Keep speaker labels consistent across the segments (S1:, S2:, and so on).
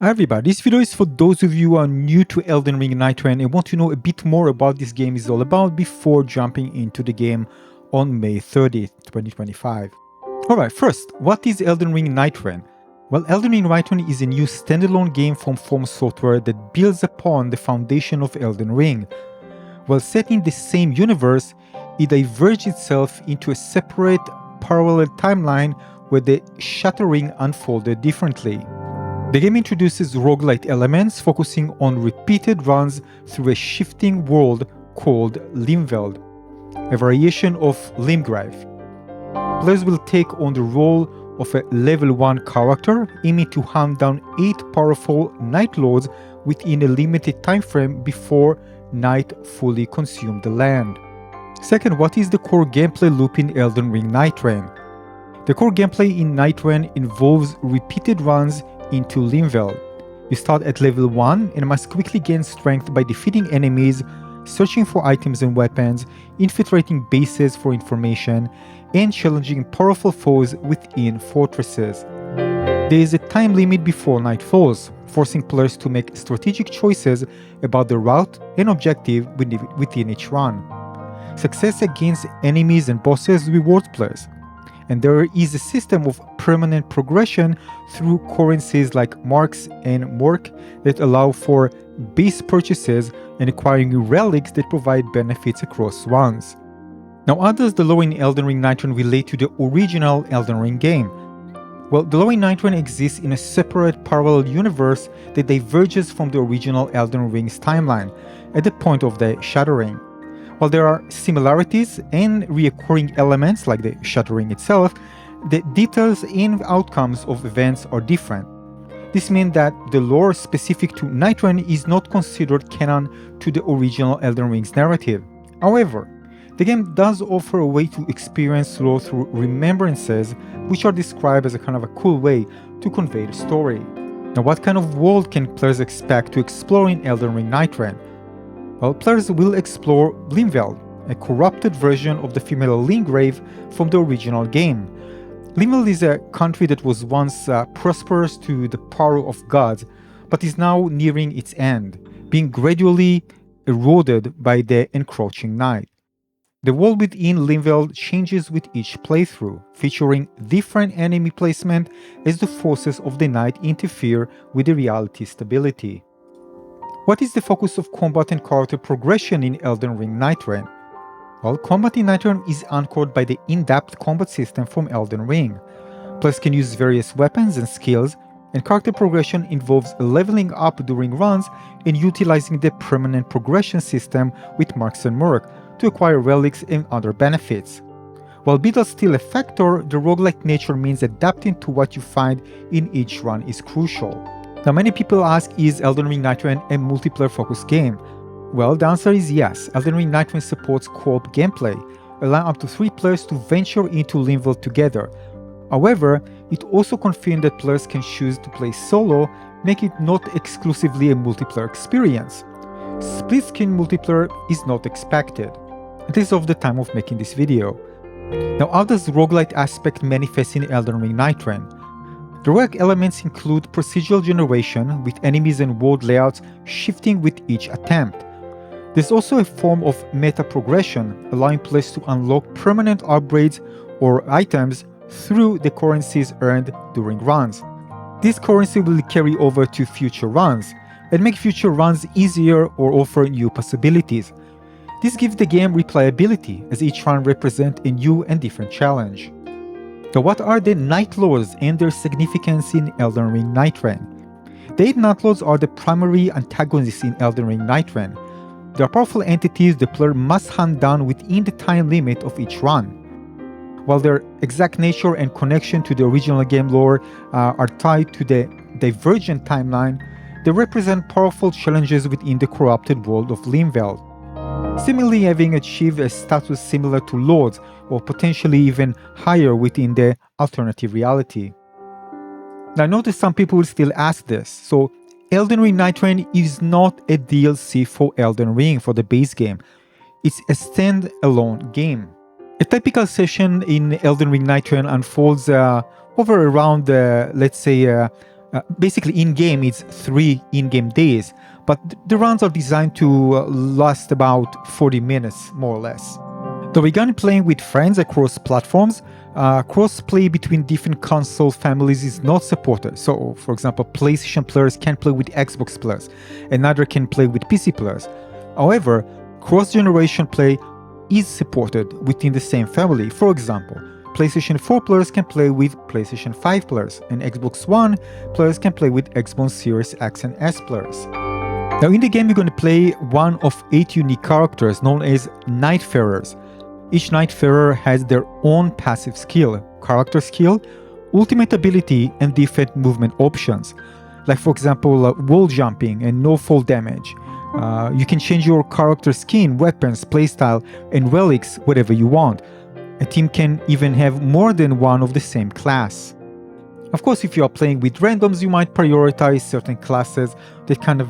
S1: Hi everybody, this video is for those of you who are new to Elden Ring Nightreign and want to know a bit more about this game is all about before jumping into the game on May 30th, 2025. Alright, first, what is Elden Ring Nightreign? Well, Elden Ring Nightreign is a new standalone game from FromSoftware that builds upon the foundation of Elden Ring. While set in the same universe, it diverges itself into a separate, parallel timeline where the Shattering unfolded differently. The game introduces roguelite elements focusing on repeated runs through a shifting world called Limveld, a variation of Limgrave. Players will take on the role of a level 1 character aiming to hunt down 8 powerful Night Lords within a limited time frame before night fully consumes the land. Second, what is the core gameplay loop in Elden Ring Nightreign? The core gameplay in Nightreign involves repeated runs into Limveld. You start at level 1 and must quickly gain strength by defeating enemies, searching for items and weapons, infiltrating bases for information, and challenging powerful foes within fortresses. There is a time limit before night falls, forcing players to make strategic choices about the route and objective within each run. Success against enemies and bosses rewards players, and there is a system of permanent progression through currencies like marks and mork that allow for base purchases and acquiring relics that provide benefits across runs. Now, how does the lore in Elden Ring Nightreign relate to the original Elden Ring game? Well, the lore in Nightreign exists in a separate parallel universe that diverges from the original Elden Ring's timeline at the point of the Shattering. While there are similarities and recurring elements like the Shattering itself, the details and outcomes of events are different. This means that the lore specific to Nightreign is not considered canon to the original Elden Ring's narrative. However, the game does offer a way to experience lore through remembrances, which are described as a kind of a cool way to convey the story. Now, what kind of world can players expect to explore in Elden Ring Nightreign? Well, players will explore Limveld, a corrupted version of the female Limgrave from the original game. Limveld is a country that was once prosperous to the power of gods, but is now nearing its end, being gradually eroded by the encroaching night. The world within Limveld changes with each playthrough, featuring different enemy placement as the forces of the night interfere with the reality stability. What is the focus of combat and character progression in Elden Ring Nightreign? Well, combat in Nightreign is anchored by the in-depth combat system from Elden Ring. Players can use various weapons and skills, and character progression involves leveling up during runs and utilizing the permanent progression system with marks and merc to acquire relics and other benefits. While build is still a factor, the roguelike nature means adapting to what you find in each run is crucial. Now, many people ask, is Elden Ring Nightreign a multiplayer-focused game? Well, the answer is yes. Elden Ring Nightreign supports co-op gameplay, allowing up to 3 players to venture into Limveld together. However, it also confirms that players can choose to play solo, making it not exclusively a multiplayer experience. Split-screen multiplayer is not expected. It is of the time of making this video. Now, how does the roguelite aspect manifest in Elden Ring Nightreign? The roguelike elements include procedural generation, with enemies and world layouts shifting with each attempt. There's also a form of meta progression, allowing players to unlock permanent upgrades or items through the currencies earned during runs. This currency will carry over to future runs, and make future runs easier or offer new possibilities. This gives the game replayability, as each run represents a new and different challenge. Now, what are the Night Lords and their significance in Elden Ring Nightreign? The 8 Night Lords are the primary antagonists in Elden Ring Nightreign. They are powerful entities the player must hunt down within the time limit of each run. While their exact nature and connection to the original game lore are tied to the divergent timeline, they represent powerful challenges within the corrupted world of Limveld, seemingly having achieved a status similar to Lords, or potentially even higher within the alternative reality. Now, I know that some people will still ask this, so Elden Ring Nightreign is not a DLC for Elden Ring for the base game. It's a standalone game. A typical session in Elden Ring Nightreign unfolds over around, let's say, Basically, in-game it's 3 in-game days, but the runs are designed to last about 40 minutes, more or less. Though regarding playing with friends across platforms, cross-play between different console families is not supported. So, for example, PlayStation players can play with Xbox players, and neither can play with PC players. However, cross-generation play is supported within the same family. For example, PlayStation 4 players can play with PlayStation 5 players, and Xbox One players can play with Xbox Series X and S players. Now, in the game, you're going to play one of 8 unique characters known as Nightfarers. Each Nightfarer has their own passive skill, character skill, ultimate ability, and different movement options. Like, for example, wall jumping and no fall damage. You can change your character skin, weapons, playstyle, and relics whatever you want. A team can even have more than one of the same class. Of course, if you are playing with randoms, you might prioritize certain classes that kind of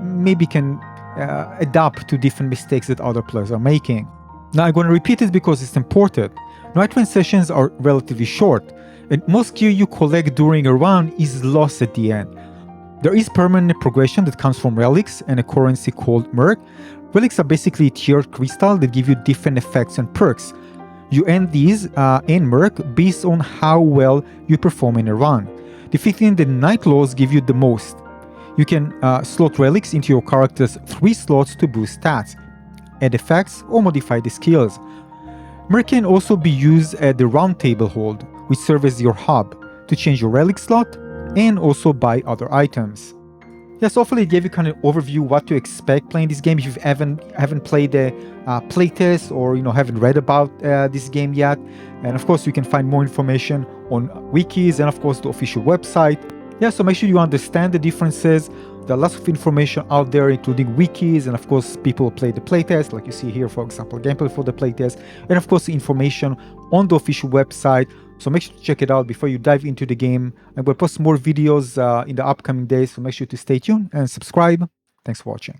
S1: maybe can adapt to different mistakes that other players are making. Now, I'm going to repeat it because it's important. Nightreign sessions are relatively short, and most gear you collect during a run is lost at the end. There is permanent progression that comes from relics and a currency called Merc. Relics are basically tiered crystals that give you different effects and perks. You earn these in Merc based on how well you perform in a run. Defeating the Night Lords give you the most. You can slot relics into your character's 3 slots to boost stats, add effects, or modify the skills. Merc can also be used at the round table hold, which serves as your hub, to change your relic slot and also buy other items. Yes, hopefully it gave you kind of overview what to expect playing this game if you haven't played the playtest or haven't read about this game yet. And of course you can find more information on wikis and of course the official website. Yeah, so make sure you understand the differences. There are lots of information out there, including wikis, and of course people play the playtest, like you see here, for example, gameplay for the playtest, and of course the information on the official website. So make sure to check it out before you dive into the game. And we'll post more videos in the upcoming days, so make sure to stay tuned and subscribe. Thanks for watching.